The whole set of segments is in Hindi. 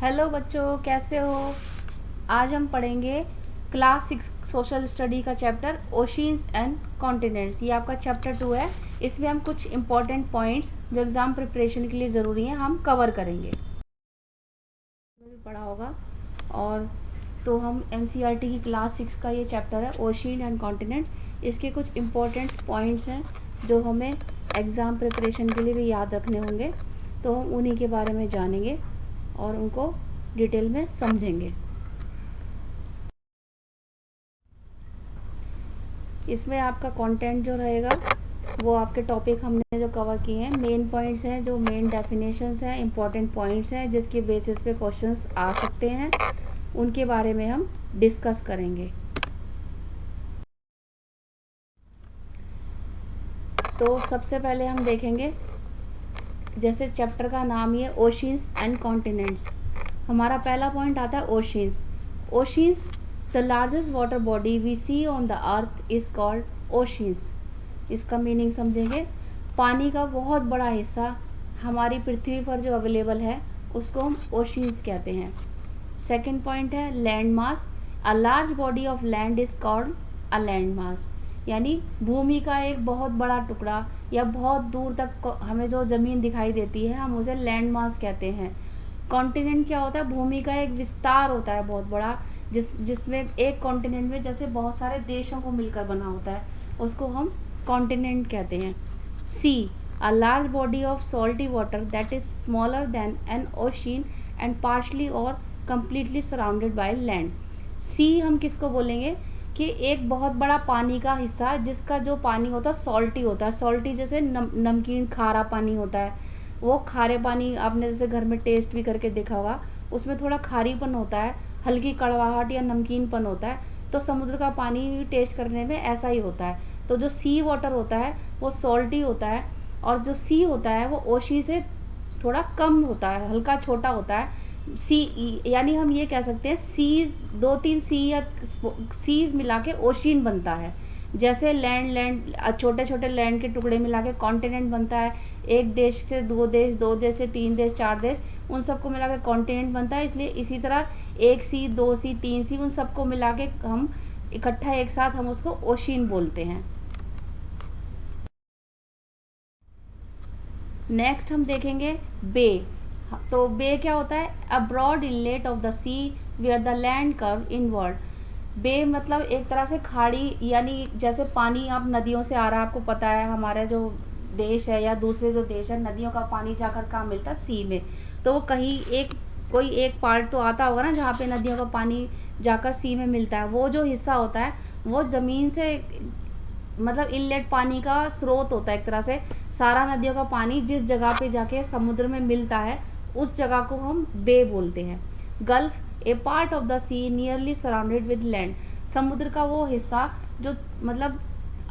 हेलो बच्चों, कैसे हो। आज हम पढ़ेंगे क्लास 6 सोशल स्टडी का चैप्टर ओशियंस एंड कॉन्टिनेंट्स। ये आपका चैप्टर 2 है। इसमें हम कुछ इंपॉर्टेंट पॉइंट्स जो एग्ज़ाम प्रिपरेशन के लिए ज़रूरी हैं हम कवर करेंगे। भी पढ़ा होगा। और तो हम एनसीईआरटी की क्लास 6 का ये चैप्टर है ओशियन एंड कॉन्टिनेंट। इसके कुछ इंपॉर्टेंट पॉइंट्स हैं जो हमें एग्ज़ाम प्रिपरेशन के लिए भी याद रखने होंगे, तो हम उन्हीं के बारे में जानेंगे और उनको डिटेल में समझेंगे। इसमें आपका कंटेंट जो रहेगा वो आपके टॉपिक हमने जो कवर किए हैं, मेन पॉइंट्स हैं, जो मेन डेफिनेशंस हैं, इंपॉर्टेंट पॉइंट्स हैं जिसके बेसिस पे क्वेश्चंस आ सकते हैं, उनके बारे में हम डिस्कस करेंगे। तो सबसे पहले हम देखेंगे, जैसे चैप्टर का नाम ही है ओशियंस एंड कॉन्टिनेंट्स। हमारा पहला पॉइंट आता है oceans. Oceans, the largest water body we see on the earth is called oceans. इसका मीनिंग समझेंगे। पानी का बहुत बड़ा हिस्सा हमारी पृथ्वी पर जो अवेलेबल है उसको हम ओशियंस कहते हैं। सेकंड पॉइंट है land mass. A large body of land is called a land mass, यानी भूमि का एक बहुत बड़ा टुकड़ा या बहुत दूर तक हमें जो ज़मीन दिखाई देती है हम उसे लैंड मास कहते हैं। कॉन्टिनेंट क्या होता है? भूमि का एक विस्तार होता है बहुत बड़ा, जिसमें एक कॉन्टिनेंट में जैसे बहुत सारे देशों को मिलकर बना होता है, उसको हम कॉन्टिनेंट कहते हैं। Sea, a large body of salty water that is smaller than an ocean and partially or completely surrounded by land. Sea हम किसको बोलेंगे कि एक बहुत बड़ा पानी का हिस्सा जिसका जो पानी होता है सॉल्टी होता है। सॉल्टी जैसे नमकीन खारा पानी होता है, वो खारे पानी आपने जैसे घर में टेस्ट भी करके देखा होगा, उसमें थोड़ा खारीपन होता है, हल्की कड़वाहट या नमकीनपन होता है। तो समुद्र का पानी टेस्ट करने में ऐसा ही होता है। तो जो सी वाटर होता है वो सॉल्टी होता है, और जो सी होता है वो ओशी से थोड़ा कम होता है, हल्का छोटा होता है। सी यानी हम ये कह सकते हैं सी, दो तीन सी या सीज मिला के ओशियन बनता है। जैसे लैंड लैंड छोटे छोटे लैंड के टुकड़े मिला के कॉन्टिनेंट बनता है। एक देश से दो देश, दो देश से तीन देश, चार देश, उन सबको मिला के कॉन्टिनेंट बनता है। इसलिए इसी तरह एक सी, दो सी, तीन सी, उन सबको मिला के हम इकट्ठा एक साथ हम उसको ओशियन बोलते हैं। नेक्स्ट हम देखेंगे बे। तो बे क्या होता है? A broad inlet of the sea where the land curve inward. Bay मतलब एक तरह से खाड़ी, यानी जैसे पानी आप नदियों से आ रहा है, आपको पता है हमारा जो देश है या दूसरे जो देश है, नदियों का पानी जाकर कहाँ मिलता है? सी में। तो वो कहीं एक कोई एक पार्ट तो आता होगा ना जहाँ पे नदियों का पानी जाकर सी में मिलता है। वो जो हिस्सा होता है वो ज़मीन से, मतलब इनलेट पानी का स्रोत होता है एक तरह से। सारा नदियों का पानी जिस जगह पे जाके समुद्र में मिलता है उस जगह को हम बे बोलते हैं। Gulf, a part of the sea nearly surrounded with land. समुद्र का वो हिस्सा जो मतलब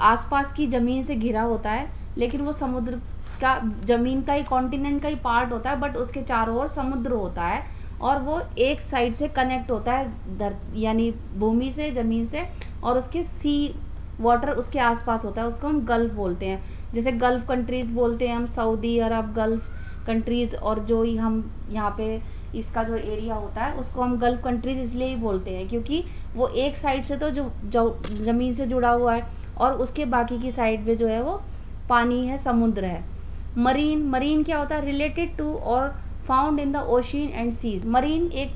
आसपास की ज़मीन से घिरा होता है, लेकिन वो समुद्र का, ज़मीन का ही, कॉन्टिनेंट का ही पार्ट होता है, बट उसके चारों ओर समुद्र होता है और वो एक साइड से कनेक्ट होता है यानी भूमि से, ज़मीन से, और उसके सी वाटर उसके आसपास होता है, उसको हम गल्फ बोलते हैं। जैसे गल्फ कंट्रीज़ बोलते हैं हम, सऊदी अरब, गल्फ कंट्रीज़, और जो ही हम यहाँ पे इसका जो एरिया होता है उसको हम गल्फ कंट्रीज़ इसलिए ही बोलते हैं क्योंकि वो एक साइड से तो जो ज़मीन से जुड़ा हुआ है और उसके बाकी की साइड पे जो है वो पानी है, समुद्र है। मरीन, मरीन क्या होता है? रिलेटेड टू और found in the ocean and seas. Marine एक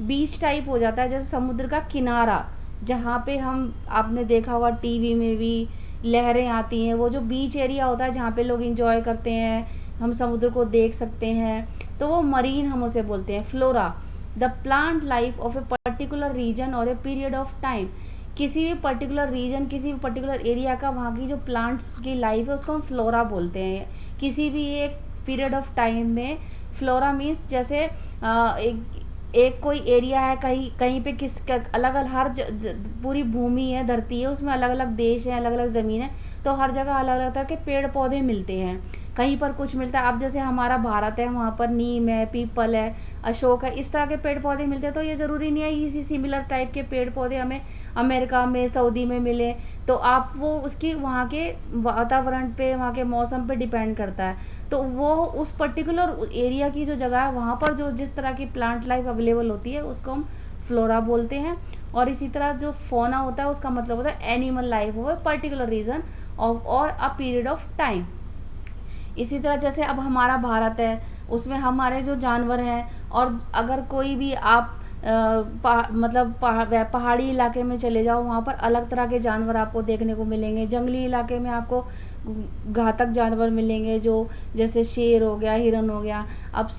बीच टाइप हो जाता है, जैसे समुद्र का किनारा, जहाँ पे हम, आपने देखा हुआ टीवी में भी लहरें आती हैं, वो जो बीच एरिया होता है जहाँ पे लोग इंजॉय करते हैं, हम समुद्र को देख सकते हैं, तो वो मरीन हम उसे बोलते हैं। Flora, the plant life of a particular region और ए पीरियड ऑफ टाइम। किसी भी पर्टिकुलर रीजन, किसी भी पर्टिकुलर एरिया का वहाँ की जो प्लांट्स की लाइफ है उसको हम फ्लोरा बोलते हैं। किसी भी एक पीरियड ऑफ टाइम में, फ्लोरा मीन्स जैसे एक कोई एरिया है, कहीं कहीं पे किस अलग अलग हर पूरी भूमि है, धरती है, उसमें अलग अलग देश है, अलग अलग ज़मीन है, तो हर जगह अलग अलग तरह के पेड़ पौधे मिलते हैं। कहीं पर कुछ मिलता है, अब जैसे हमारा भारत है, वहाँ पर नीम है, पीपल है, अशोक है, इस तरह के पेड़ पौधे मिलते हैं। तो ये ज़रूरी नहीं है इसी सिमिलर टाइप के पेड़ पौधे हमें अमेरिका में, सऊदी में मिले, तो आप वो उसकी वहाँ के वातावरण पे, वहाँ के मौसम पे डिपेंड करता है। तो वो उस पर्टिकुलर एरिया की जो जगह है वहाँ पर जो जिस तरह की प्लांट लाइफ अवेलेबल होती है उसको हम फ्लोरा बोलते हैं। और इसी तरह जो फोना होता है उसका मतलब होता है एनिमल लाइफ हो पर्टिकुलर रीजन ऑफ और अ पीरियड ऑफ टाइम। इसी तरह जैसे अब हमारा भारत है, उसमें हमारे जो जानवर हैं, और अगर कोई भी आप मतलब पहाड़ी इलाके में चले जाओ, वहाँ पर अलग तरह के जानवर आपको देखने को मिलेंगे। जंगली इलाके में आपको घातक जानवर मिलेंगे, जो जैसे शेर हो गया, हिरन हो गया। अब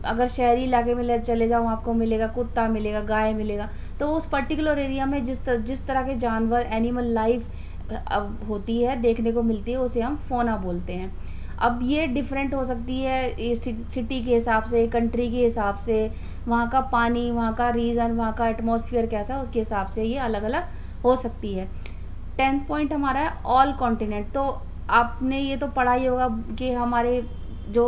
अगर शहरी इलाके में चले जाओ, आपको मिलेगा कुत्ता मिलेगा, गाय मिलेगा। तो उस पर्टिकुलर एरिया में जिस तरह के जानवर एनिमल लाइफ होती है, देखने को मिलती है, उसे हम फोना बोलते हैं। अब ये डिफरेंट हो सकती है सिटी के हिसाब से, कंट्री के हिसाब से, वहाँ का पानी, वहाँ का रीजन, वहाँ का एटमॉस्फेयर कैसा, उसके हिसाब से ये अलग अलग हो सकती है। 10th पॉइंट हमारा है ऑल कॉन्टिनेंट। तो आपने ये तो पढ़ा ही होगा कि हमारे जो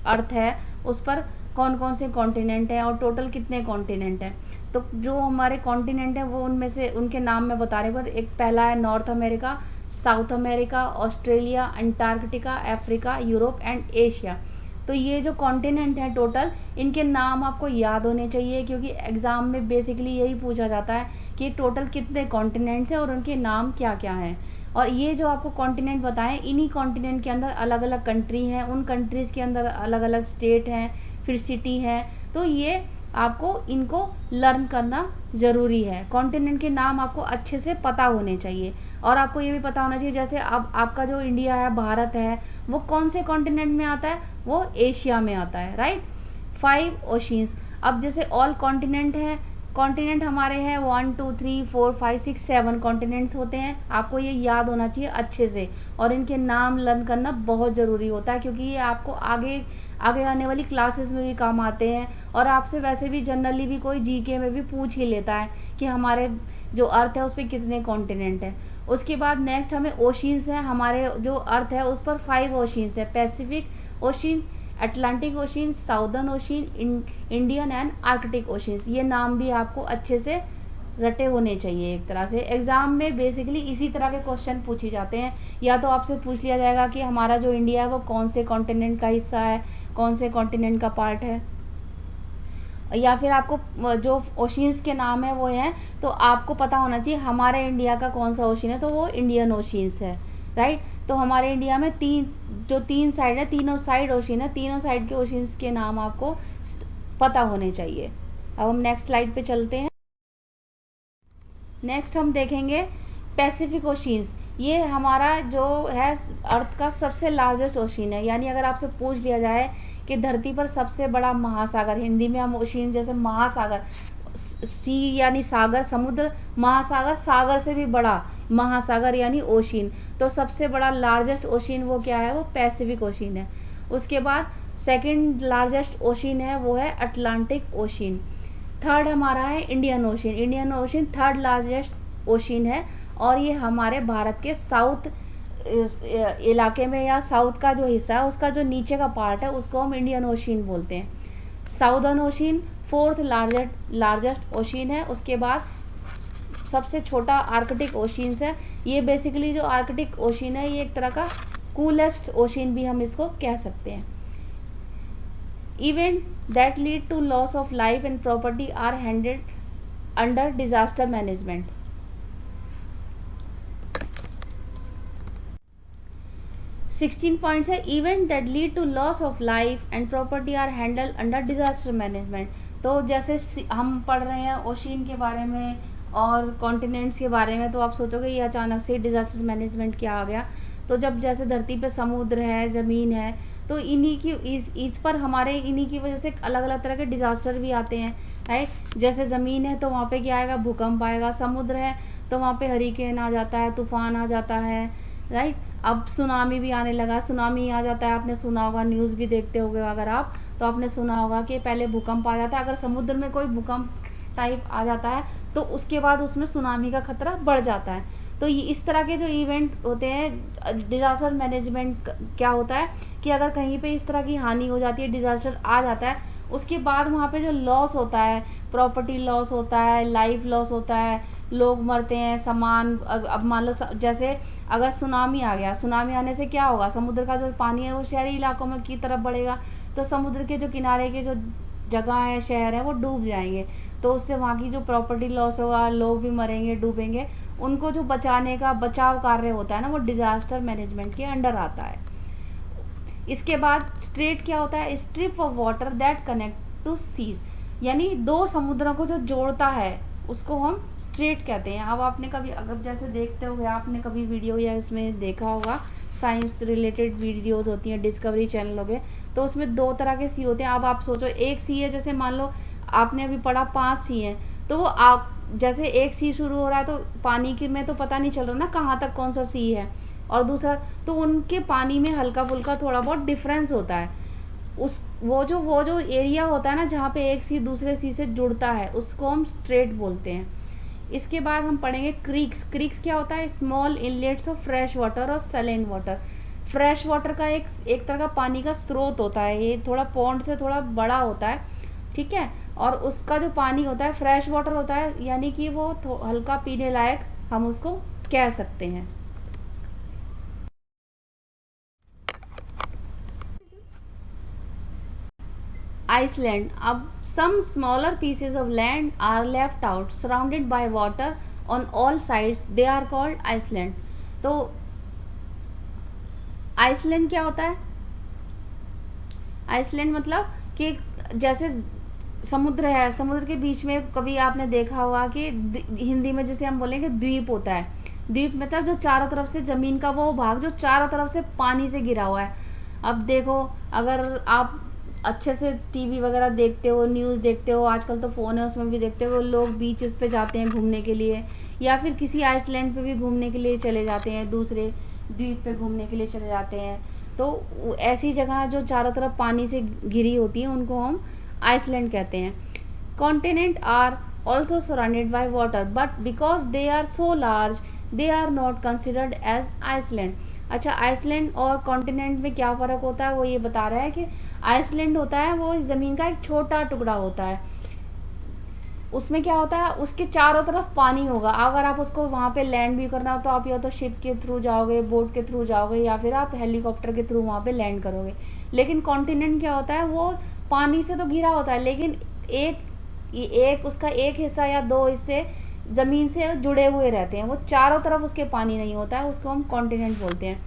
अर्थ है उस पर कौन कौन से कॉन्टिनेंट हैं और टोटल कितने कॉन्टिनेंट हैं। तो जो हमारे कॉन्टिनेंट हैं वो उनमें से उनके नाम मैं बता रही हूँ। एक पहला है north America, south America, Australia, Antarctica, Africa, Europe and Asia. तो ये जो कॉन्टिनेंट है टोटल, इनके नाम आपको याद होने चाहिए, क्योंकि एग्जाम में बेसिकली यही पूछा जाता है कि टोटल कितने कॉन्टिनेंट्स हैं और उनके नाम क्या क्या हैं। और ये जो आपको कॉन्टिनेंट बताएं, इन्हीं कॉन्टिनेंट के अंदर अलग अलग कंट्री हैं, उन कंट्रीज़ के अंदर अलग अलग स्टेट हैं, फिर सिटी हैं। तो ये आपको इनको लर्न करना ज़रूरी है। कॉन्टिनेंट के नाम आपको अच्छे से पता होने चाहिए। और आपको ये भी पता होना चाहिए, जैसे अब आपका जो इंडिया है, भारत है, वो कौन से कॉन्टिनेंट में आता है, वो एशिया में आता है, राइट। 5 ओशियंस। अब जैसे ऑल कॉन्टिनेंट है, कॉन्टिनेंट हमारे हैं 1 2 3 4 5 6 7 कॉन्टिनेंट्स होते हैं। आपको ये याद होना चाहिए अच्छे से, और इनके नाम लर्न करना बहुत ज़रूरी होता है, क्योंकि ये आपको आगे आगे आने वाली क्लासेस में भी काम आते हैं। और आपसे वैसे भी जनरली भी कोई जीके में भी पूछ ही लेता है कि हमारे जो अर्थ है उस पर कितने कॉन्टिनेंट हैं। उसके बाद नेक्स्ट हमें ओशियंस हैं। हमारे जो अर्थ है उस पर 5 ओशियंस है, Pacific oceans, Atlantic ocean, southern ocean, Indian and Arctic oceans. ये नाम भी आपको अच्छे से रटे होने चाहिए। एक तरह से एग्जाम में बेसिकली इसी तरह के क्वेश्चन पूछे जाते हैं। या तो आपसे पूछ लिया जाएगा कि हमारा जो इंडिया है वो कौन से कॉन्टिनेंट का हिस्सा है, कौन से कॉन्टिनेंट का पार्ट है, या फिर आपको जो ओशियंस के नाम है वो हैं, तो आपको पता होना चाहिए हमारे इंडिया का कौन सा ओशियन है, तो वो इंडियन ओशियंस है, राइट। तो हमारे इंडिया में तीन साइड है, तीनों साइड ओशियन है, तीनों साइड के ओशियंस के नाम आपको पता होने चाहिए। अब हम नेक्स्ट स्लाइड पे चलते हैं। नेक्स्ट हम देखेंगे पैसिफिक ओशियंस। ये हमारा जो है अर्थ का सबसे लार्जेस्ट ओशियन है। यानी अगर आपसे पूछ लिया जाए कि धरती पर सबसे बड़ा महासागर, हिंदी में हम ओशियन जैसे महासागर, सी यानी सागर, समुद्र, महासागर, सागर से भी बड़ा महासागर यानी ओशियन। तो सबसे बड़ा लार्जेस्ट ओशियन वो क्या है, वो पैसिफिक ओशियन है। उसके बाद सेकंड लार्जेस्ट ओशियन है वो है अटलांटिक ओशियन। थर्ड हमारा है Indian ocean. Indian ocean third largest ocean है, और ये हमारे भारत के साउथ इलाके में, या साउथ का जो हिस्सा है उसका जो नीचे का पार्ट है उसको हम इंडियन ओशियन बोलते हैं। Southern ocean fourth largest ocean है। उसके बाद सबसे छोटा आर्कटिक ओशियन है। ये बेसिकली जो आर्कटिक ओशियन है ये एक तरह का कूलेस्ट ओशियन भी हम इसको कह सकते हैं। Event that lead to loss of life and property are handled under disaster management. 16 points है। Event that lead to loss of life and property are handled under disaster management. तो जैसे हम पढ़ रहे हैं ओशियन के बारे में और कॉन्टिनेंट्स के बारे में, तो आप सोचोगे ये अचानक से डिजास्टर मैनेजमेंट क्या आ गया। तो जब जैसे धरती पे समुद्र है, ज़मीन है, तो इन्हीं की इस पर हमारे इन्हीं की वजह से अलग अलग तरह के डिजास्टर भी आते हैं, राइट। जैसे ज़मीन है तो वहाँ पे क्या आएगा, भूकंप आएगा। समुद्र है तो वहाँ पे हरिकेन आ जाता है, तूफान आ जाता है, राइट। अब सुनामी भी आने लगा, सुनामी आ जाता है। आपने सुना होगा, न्यूज़ भी देखते होगे अगर आप, तो आपने सुना होगा कि पहले भूकंप आ जाता है। अगर समुद्र में कोई भूकंप टाइप आ जाता है तो उसके बाद उसमें सुनामी का खतरा बढ़ जाता है। तो ये इस तरह के जो इवेंट होते हैं, डिजास्टर मैनेजमेंट क्या होता है कि अगर कहीं पे इस तरह की हानि हो जाती है, डिजास्टर आ जाता है, उसके बाद वहाँ पे जो लॉस होता है, प्रॉपर्टी लॉस होता है, लाइफ लॉस होता है, लोग मरते हैं, सामान, अब मान लो जैसे अगर सुनामी आ गया, सुनामी आने से क्या होगा, समुद्र का जो पानी है वो शहरी इलाकों में की तरफ बढ़ेगा, तो समुद्र के जो किनारे के जो जगह है, शहर है, वो डूब जाएंगे। तो उससे वहाँ की जो प्रॉपर्टी लॉस होगा, लोग भी मरेंगे, डूबेंगे। उनको जो बचाने का बचाव कार्य होता है ना, वो डिजास्टर मैनेजमेंट के अंडर आता है। इसके बाद स्ट्रेट क्या होता है, strip of water that connect to seas, यानी दो समुद्रों को जो जोड़ता है उसको हम स्ट्रेट कहते हैं। अब आपने कभी, अगर जैसे देखते हो आपने कभी वीडियो या इसमें देखा होगा, साइंस रिलेटेड वीडियोस होती हैं, डिस्कवरी चैनल हो गए, तो उसमें दो तरह के सी होते हैं। अब आप सोचो, एक सी है, जैसे मान लो आपने अभी पढ़ा 5 सी हैं, तो वो आप जैसे एक सी शुरू हो रहा है तो पानी की में तो पता नहीं चल रहा ना कहाँ तक कौन सा सी है, और दूसरा तो उनके पानी में हल्का फुल्का थोड़ा बहुत डिफरेंस होता है। उस वो जो एरिया होता है ना जहाँ पे एक सी दूसरे सी से जुड़ता है, उसको हम स्ट्रेट बोलते हैं। इसके बाद हम पढ़ेंगे क्रीक्स। क्रीक्स क्या होता है, small inlets of fresh water और सैलिन वाटर। फ्रेश वाटर का एक तरह का पानी का स्रोत होता है, ये थोड़ा पॉन्ड से थोड़ा बड़ा होता है, ठीक है, और उसका जो पानी होता है फ्रेश वाटर होता है, यानी कि वो हल्का पीने लायक हम उसको कह सकते हैं। Iceland. Some smaller pieces of land are left out, surrounded by water on all sides. They are called Iceland. तो आइसलैंड क्या होता है, आइसलैंड मतलब कि जैसे समुद्र है, समुद्र के बीच में कभी आपने देखा होगा कि हिंदी में जैसे हम बोलेंगे द्वीप होता है। द्वीप मतलब जो चारों तरफ से जमीन का वो भाग जो चारों तरफ से पानी से घिरा हुआ है। अब देखो, अगर आप अच्छे से टीवी वगैरह देखते हो, न्यूज़ देखते हो, आजकल तो फ़ोन है उसमें भी देखते हो, लोग बीचेस पे जाते हैं घूमने के लिए, या फिर किसी आइसलैंड पे भी घूमने के लिए चले जाते हैं, दूसरे द्वीप पे घूमने के लिए चले जाते हैं। तो ऐसी जगह जो चारों तरफ पानी से घिरी होती है उनको हम आइसलैंड कहते हैं। Continent are also surrounded by water, but because they are so large they are not considered as island. अच्छा, आइसलैंड और कॉन्टिनेंट में क्या फ़र्क होता है, वो ये बता रहा है कि आइसलैंड होता है वो ज़मीन का एक छोटा टुकड़ा होता है, उसमें क्या होता है, उसके चारों तरफ पानी होगा। अगर आप उसको वहाँ पे लैंड भी करना हो तो आप या तो शिप के थ्रू जाओगे, बोट के थ्रू जाओगे, या फिर आप हेलीकॉप्टर के थ्रू वहाँ पे लैंड करोगे। लेकिन कॉन्टिनेंट क्या होता है, वो पानी से तो घिरा होता है, लेकिन एक उसका एक हिस्सा या दो हिस्से ज़मीन से जुड़े हुए रहते हैं, वो चारों तरफ उसके पानी नहीं होता है, उसको हम कॉन्टिनेंट बोलते हैं।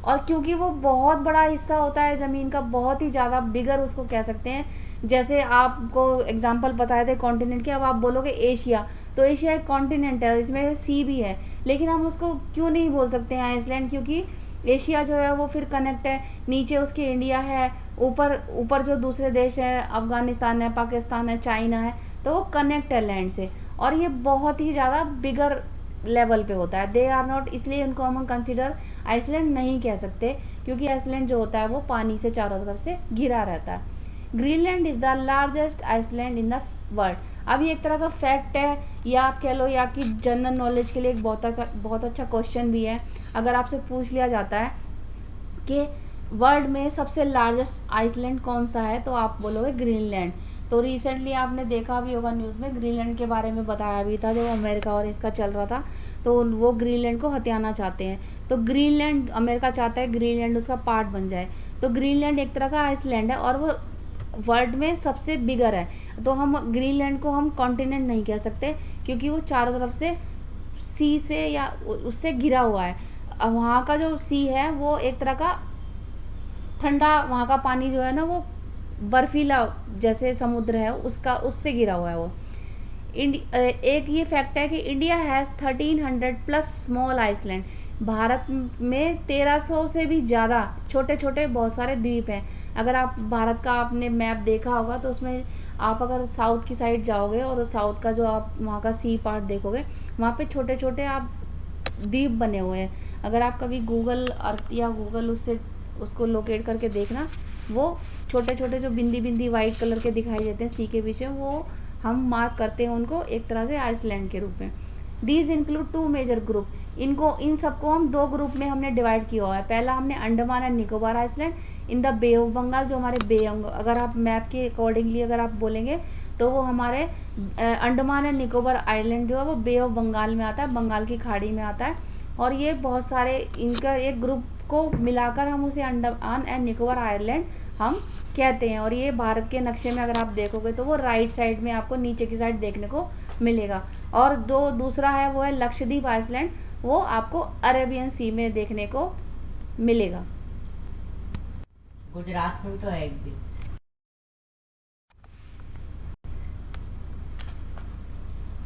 और क्योंकि वो बहुत बड़ा हिस्सा होता है ज़मीन का, बहुत ही ज़्यादा बिगर उसको कह सकते हैं। जैसे आपको एग्जांपल बताए थे कॉन्टिनेंट के, अब आप बोलोगे एशिया, तो एशिया एक कॉन्टिनेंट है, इसमें सी भी है, लेकिन हम उसको क्यों नहीं बोल सकते हैं आइसलैंड, क्योंकि एशिया जो है वो फिर कनेक्ट है, नीचे उसके इंडिया है, ऊपर ऊपर जो दूसरे देश हैं, अफगानिस्तान है, पाकिस्तान है, चाइना है, तो वो कनेक्ट है लैंड से, और ये बहुत ही ज़्यादा बिगर लेवल पे होता है। दे आर नॉट, इसलिए उनको हम कंसिडर आइसलैंड नहीं कह सकते, क्योंकि आइसलैंड जो होता है वो पानी से चारों तरफ से घिरा रहता है। Greenland is the largest island in the world. अब ये एक तरह का फैक्ट है, या आप कह लो या आपकी जनरल नॉलेज के लिए एक बहुत अच्छा क्वेश्चन भी है। अगर आपसे पूछ लिया जाता है कि वर्ल्ड में सबसे लार्जेस्ट आइसलैंड कौन सा है, तो आप बोलोगे ग्रीनलैंड। तो रिसेंटली आपने देखा भी होगा न्यूज़ में, ग्रीनलैंड के बारे में बताया भी था, जो अमेरिका और इसका चल रहा था, तो वो ग्रीनलैंड को हथियाना चाहते हैं। तो ग्रीनलैंड, अमेरिका चाहता है ग्रीनलैंड उसका पार्ट बन जाए, तो ग्रीनलैंड एक तरह का आइसलैंड है और वो वर्ल्ड में सबसे बिगर है। तो हम ग्रीनलैंड को हम कॉन्टिनेंट नहीं कह सकते, क्योंकि वो चारों तरफ से सी से या उससे घिरा हुआ है। वहाँ का जो सी है वो एक तरह का ठंडा, वहाँ का पानी जो है ना वो बर्फीला, जैसे समुद्र है उसका, उससे घिरा हुआ है वो। एक ये फैक्ट है कि India has 1300 plus small island. भारत में 1300 से भी ज़्यादा छोटे छोटे बहुत सारे द्वीप हैं। अगर आप भारत का आपने मैप देखा होगा तो उसमें आप अगर साउथ की साइड जाओगे और साउथ का जो आप वहाँ का सी पार्ट देखोगे, वहाँ पे छोटे छोटे आप द्वीप बने हुए हैं। अगर आप कभी गूगल अर्थ या गूगल उससे उसको लोकेट करके देखना, वो छोटे छोटे जो बिंदी बिंदी वाइट कलर के दिखाई देते हैं सी के पीछे, वो हम मार्क करते हैं उनको एक तरह से आइसलैंड के रूप में। These include 2 major group. इन सबको हम 2 ग्रुप में हमने डिवाइड किया हुआ है। पहला हमने Andaman and Nicobar island in the bay of Bengal, जो हमारे बे, अगर आप मैप के अकॉर्डिंगली अगर आप बोलेंगे तो वो हमारे अंडमान एंड निकोबार आइलैंड जो है वो बे ऑफ बंगाल में आता है, बंगाल की खाड़ी में आता है। और ये बहुत सारे इनका एक ग्रुप को मिलाकर हम उसे अंडमान एंड निकोबार आइलैंड हम कहते हैं। और ये भारत के नक्शे में अगर आप देखोगे तो वो राइट साइड में आपको नीचे की साइड देखने को मिलेगा। और दूसरा है वो है लक्षद्वीप आइलैंड, वो आपको अरेबियन सी में देखने को मिलेगा। गुजरात में भी तो है एक भी।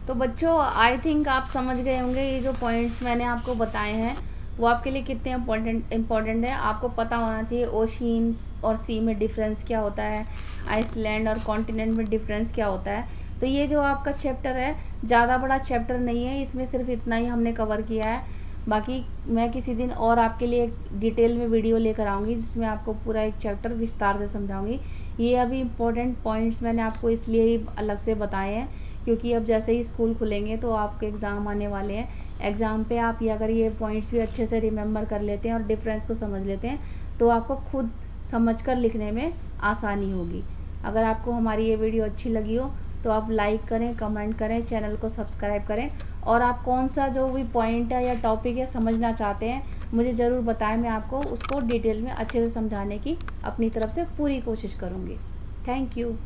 तो बच्चों आई थिंक आप समझ गए होंगे ये जो पॉइंट्स मैंने आपको बताए हैं वो आपके लिए कितने इम्पोर्टेंट है। आपको पता होना चाहिए ओशियन और सी में डिफरेंस क्या होता है, आइसलैंड और कॉन्टिनेंट में डिफरेंस क्या होता है। तो ये जो आपका चैप्टर है ज़्यादा बड़ा चैप्टर नहीं है, इसमें सिर्फ इतना ही हमने कवर किया है। बाकी मैं किसी दिन और आपके लिए एक डिटेल में वीडियो लेकर आऊँगी जिसमें आपको पूरा एक चैप्टर विस्तार से समझाऊँगी। ये अभी इम्पोर्टेंट पॉइंट्स मैंने आपको इसलिए ही अलग से बताए हैं क्योंकि अब जैसे ही स्कूल खुलेंगे तो आपके एग्ज़ाम आने वाले हैं। एग्ज़ाम पे आप ये अगर ये पॉइंट्स भी अच्छे से रिमेंबर कर लेते हैं और डिफरेंस को समझ लेते हैं तो आपको खुद समझकर लिखने में आसानी होगी। अगर आपको हमारी ये वीडियो अच्छी लगी हो तो आप लाइक करें, कमेंट करें, चैनल को सब्सक्राइब करें। और आप कौन सा जो भी पॉइंट है या टॉपिक है समझना चाहते हैं मुझे ज़रूर बताएं, मैं आपको उसको डिटेल में अच्छे से समझाने की अपनी तरफ से पूरी कोशिश करूँगी। Thank you.